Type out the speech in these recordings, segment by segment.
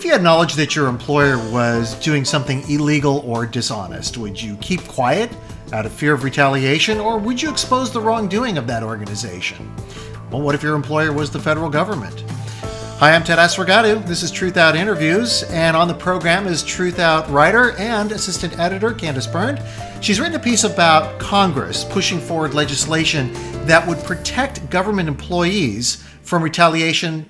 if you had knowledge that your employer was doing something illegal or dishonest? Would you keep quiet out of fear of retaliation, or would you expose the wrongdoing of that organization? Well, what if your employer was the federal government? Hi, I'm Ted Asregadoo. This is Truthout Interviews, and on the program is Truthout writer and assistant editor Candice Bernd. She's written a piece about Congress pushing forward legislation that would protect government employees from retaliation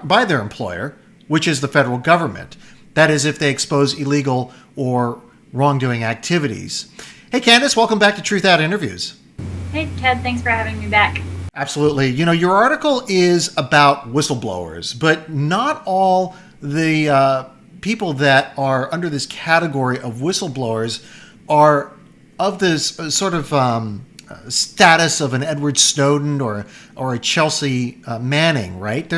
by their employer, which is the federal government. That is, if they expose illegal or wrongdoing activities. Hey, Candice, welcome back to Truthout Interviews. Hey, Ted, thanks for having me back. Absolutely. You know, your article is about whistleblowers, but not all the people that are under this category of whistleblowers are of this sort of status of an Edward Snowden or a Chelsea Manning, right?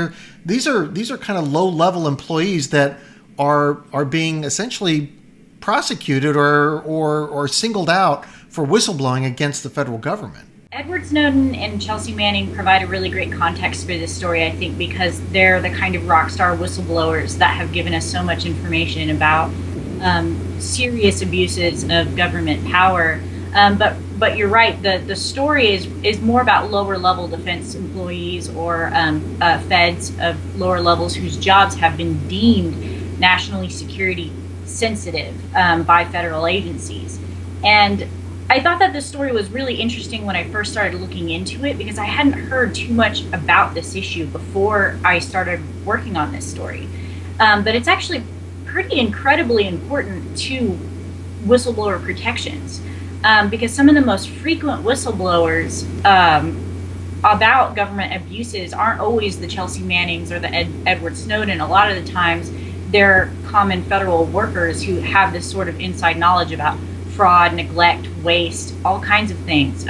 These are kind of low-level employees that are being essentially prosecuted or singled out for whistleblowing against the federal government. Edward Snowden and Chelsea Manning provide a really great context for this story, I think, because they're the kind of rock star whistleblowers that have given us so much information about serious abuses of government power. But you're right, the story is more about lower level defense employees or feds of lower levels whose jobs have been deemed nationally security sensitive by federal agencies. And I thought that this story was really interesting when I first started looking into it because I hadn't heard too much about this issue before I started working on this story. But it's actually pretty incredibly important to whistleblower protections because some of the most frequent whistleblowers about government abuses aren't always the Chelsea Mannings or the Edward Snowden. A lot of the times they're common federal workers who have this sort of inside knowledge about fraud, neglect, waste, all kinds of things.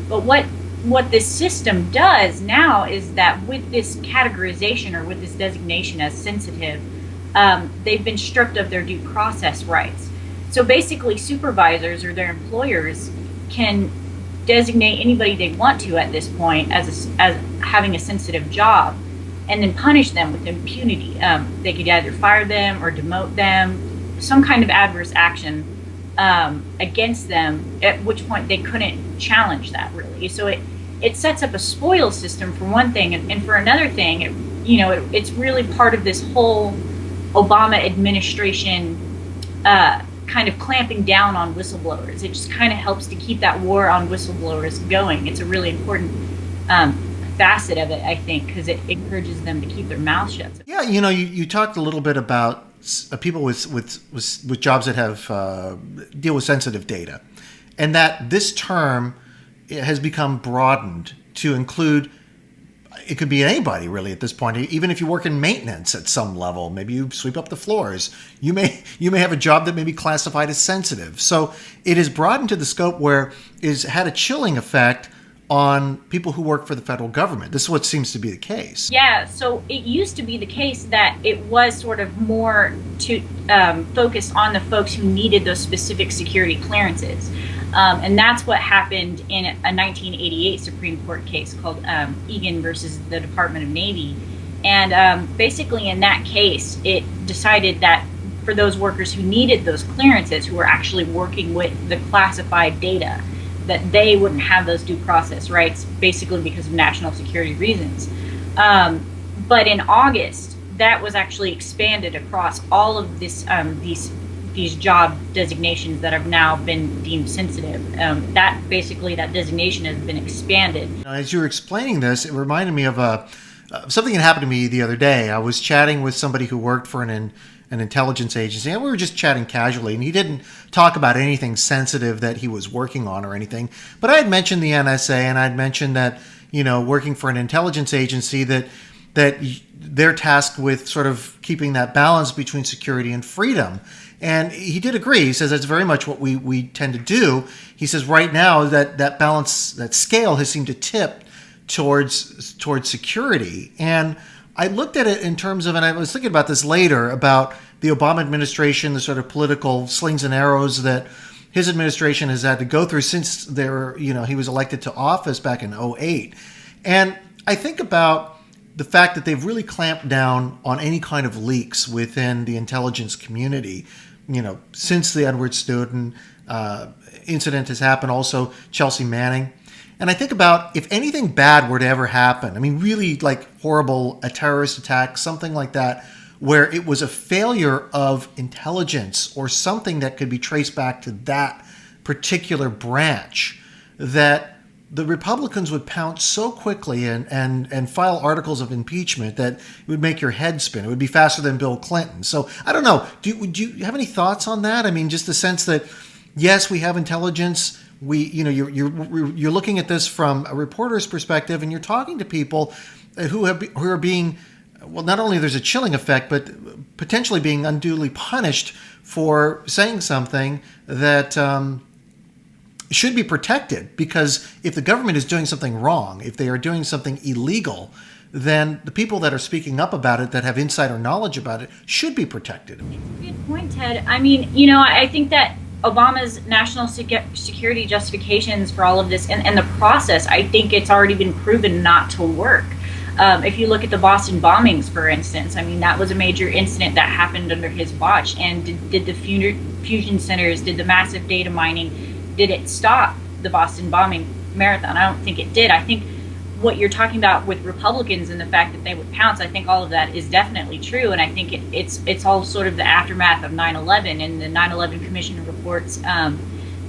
But what this system does now is that with this categorization or with this designation as sensitive, they've been stripped of their due process rights. So basically supervisors or their employers can designate anybody they want to at this point as having a sensitive job and then punish them with impunity. They could either fire them or demote them, some kind of adverse action against them, at which point they couldn't challenge that really. So it sets up a spoil system for one thing, and for another thing, it's really part of this whole Obama administration kind of clamping down on whistleblowers. It just kind of helps to keep that war on whistleblowers going. It's a really important facet of it, I think, because it encourages them to keep their mouths shut. Yeah, you talked a little bit about people with jobs that have deal with sensitive data, and that this term has become broadened to include, it could be anybody really at this point. Even if you work in maintenance at some level, maybe you sweep up the floors, you may have a job that may be classified as sensitive. So it is broadened to the scope where it's had a chilling effect on people who work for the federal government. This is what seems to be the case. Yeah, so it used to be the case that it was sort of more to focus on the folks who needed those specific security clearances. And that's what happened in a 1988 Supreme Court case called Egan versus the Department of Navy. And basically in that case, it decided that for those workers who needed those clearances, who were actually working with the classified data, that they wouldn't have those due process rights, basically because of national security reasons. But in August, that was actually expanded across all of this, these job designations that have now been deemed sensitive. That designation has been expanded. As you were explaining this, it reminded me of something that happened to me the other day. I was chatting with somebody who worked for an intelligence agency, and we were just chatting casually, and he didn't talk about anything sensitive that he was working on or anything. But I had mentioned the NSA, and I'd mentioned that, working for an intelligence agency, that they're tasked with sort of keeping that balance between security and freedom. And he did agree. He says that's very much what we tend to do. He says right now that balance, that scale has seemed to tip towards security. And I looked at it in terms of, and I was thinking about this later, about the Obama administration, the sort of political slings and arrows that his administration has had to go through since he was elected to office back in 2008. And I think about the fact that they've really clamped down on any kind of leaks within the intelligence community, since the Edward Snowden incident has happened, also Chelsea Manning. And I think about if anything bad were to ever happen, I mean, really like a terrorist attack, something like that, where it was a failure of intelligence or something that could be traced back to that particular branch, that the Republicans would pounce so quickly and file articles of impeachment that it would make your head spin. It would be faster than Bill Clinton. So I don't know. Do you have any thoughts on that? I mean, just the sense that, yes, we have intelligence. You're looking at this from a reporter's perspective, and you're talking to people who are being, well, not only there's a chilling effect, but potentially being unduly punished for saying something that should be protected. Because if the government is doing something wrong, if they are doing something illegal, then the people that are speaking up about it, that have insider knowledge about it, should be protected. Good point, Ted. I mean, I think that Obama's national security justifications for all of this and the process, I think it's already been proven not to work. If you look at the Boston bombings, for instance, I mean, that was a major incident that happened under his watch. And did the fusion centers, did the massive data mining, did it stop the Boston bombing marathon? I don't think it did. I think what you're talking about with Republicans and the fact that they would pounce, I think all of that is definitely true. And I think it's all sort of the aftermath of 9/11 and the 9/11 Commission reports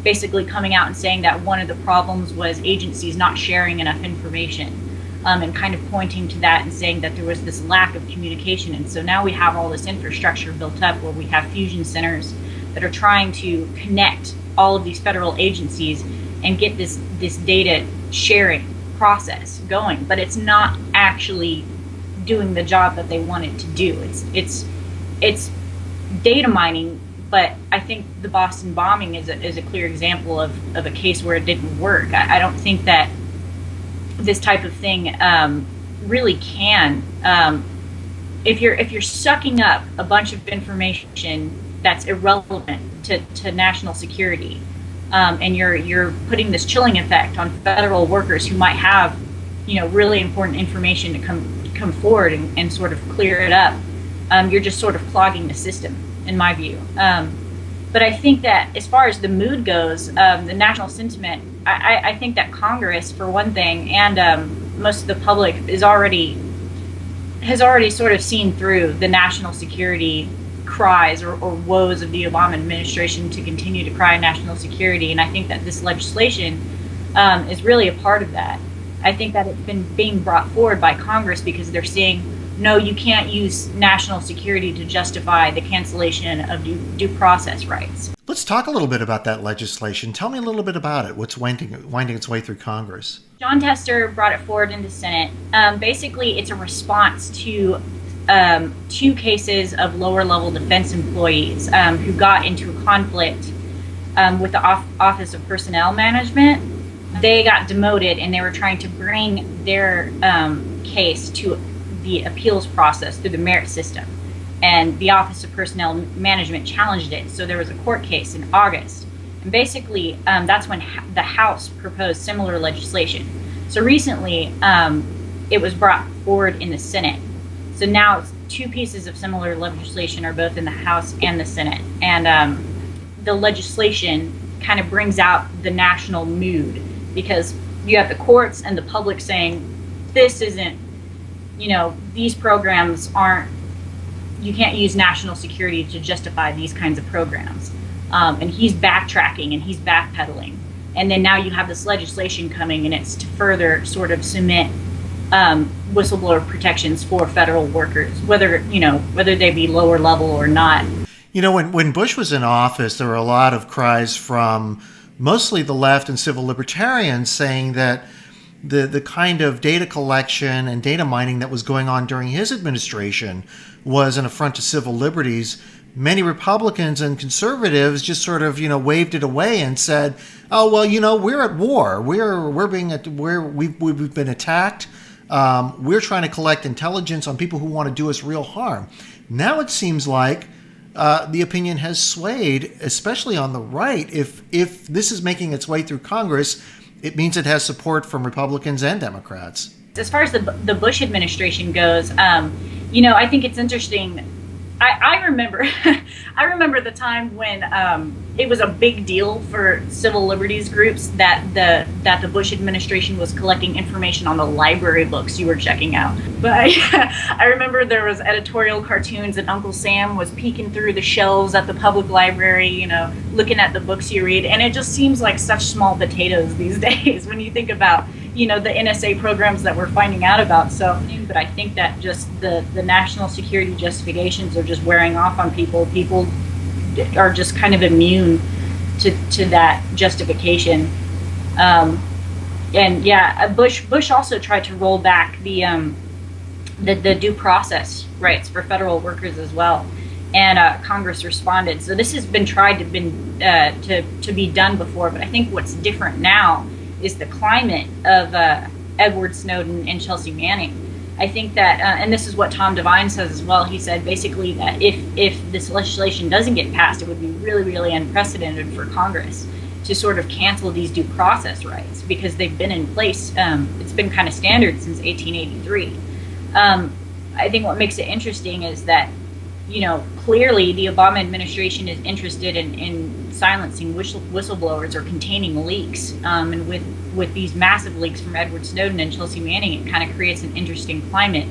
basically coming out and saying that one of the problems was agencies not sharing enough information, and kind of pointing to that and saying that there was this lack of communication. And so now we have all this infrastructure built up where we have fusion centers that are trying to connect all of these federal agencies and get this data sharing process going, but it's not actually doing the job that they want it to do. It's data mining, but I think the Boston bombing is a clear example of a case where it didn't work. I don't think that this type of thing really can. If you're sucking up a bunch of information that's irrelevant to national security, and you're putting this chilling effect on federal workers who might have, really important information to come forward and sort of clear it up, you're just sort of clogging the system, in my view. But I think that as far as the mood goes, the national sentiment, I think that Congress, for one thing, and most of the public has already sort of seen through the national security cries or woes of the Obama administration to continue to cry national security. And I think that this legislation is really a part of that. I think that it's been being brought forward by Congress because they're saying, no, you can't use national security to justify the cancellation of due process rights. Let's talk a little bit about that legislation. Tell me a little bit about it. What's winding its way through Congress? John Tester brought it forward into Senate. Basically, it's a response to two cases of lower-level defense employees who got into a conflict with the Office of Personnel Management. They got demoted, and they were trying to bring their case to the appeals process through the merit system. And the Office of Personnel Management challenged it. So there was a court case in August. And basically, that's when the House proposed similar legislation. So recently, it was brought forward in the Senate. So now two pieces of similar legislation are both in the House and the Senate. And the legislation kind of brings out the national mood because you have the courts and the public saying, this isn't, these programs aren't, you can't use national security to justify these kinds of programs. And he's backtracking and he's backpedaling. And then now you have this legislation coming, and it's to further sort of cement whistleblower protections for federal workers, whether they be lower level or not. When Bush was in office, there were a lot of cries from mostly the left and civil libertarians saying that the kind of data collection and data mining that was going on during his administration was an affront to civil liberties. Many Republicans and conservatives just sort of, waved it away and said, "Oh well, we're at war. We've been attacked. We're trying to collect intelligence on people who want to do us real harm." Now it seems like the opinion has swayed, especially on the right. If this is making its way through Congress, it means it has support from Republicans and Democrats. As far as the Bush administration goes, I think it's interesting. I remember I remember the time when it was a big deal for civil liberties groups that the Bush administration was collecting information on the library books you were checking out. But I remember there was editorial cartoons and Uncle Sam was peeking through the shelves at the public library, looking at the books you read, and it just seems like such small potatoes these days when you think about the NSA programs that we're finding out about. So, but I think that just the national security justifications are just wearing off on people. People are just kind of immune to that justification. And yeah, Bush also tried to roll back the due process rights for federal workers as well, and Congress responded. So this has been tried to be done before, but I think what's different now is the climate of Edward Snowden and Chelsea Manning. I think that, and this is what Tom Devine says as well, he said basically that if this legislation doesn't get passed, it would be really, really unprecedented for Congress to sort of cancel these due process rights because they've been in place. It's been kind of standard since 1883. I think what makes it interesting is that, clearly the Obama administration is interested in silencing whistleblowers or containing leaks. And with these massive leaks from Edward Snowden and Chelsea Manning, it kind of creates an interesting climate,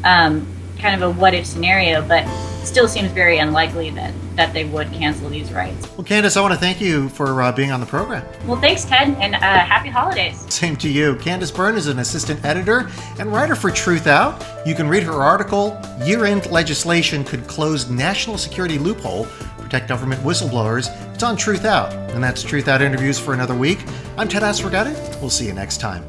kind of a what-if scenario, but still seems very unlikely that they would cancel these rights. Well, Candice, I want to thank you for being on the program. Well, thanks, Ted, and happy holidays. Same to you. Candice Bernd is an assistant editor and writer for Truthout. You can read her article, Year-End Legislation Could Close National Security Loophole, Protect Government Whistleblowers. It's on Truthout. And that's Truthout Interviews for another week. I'm Ted Asregadoo. We'll see you next time.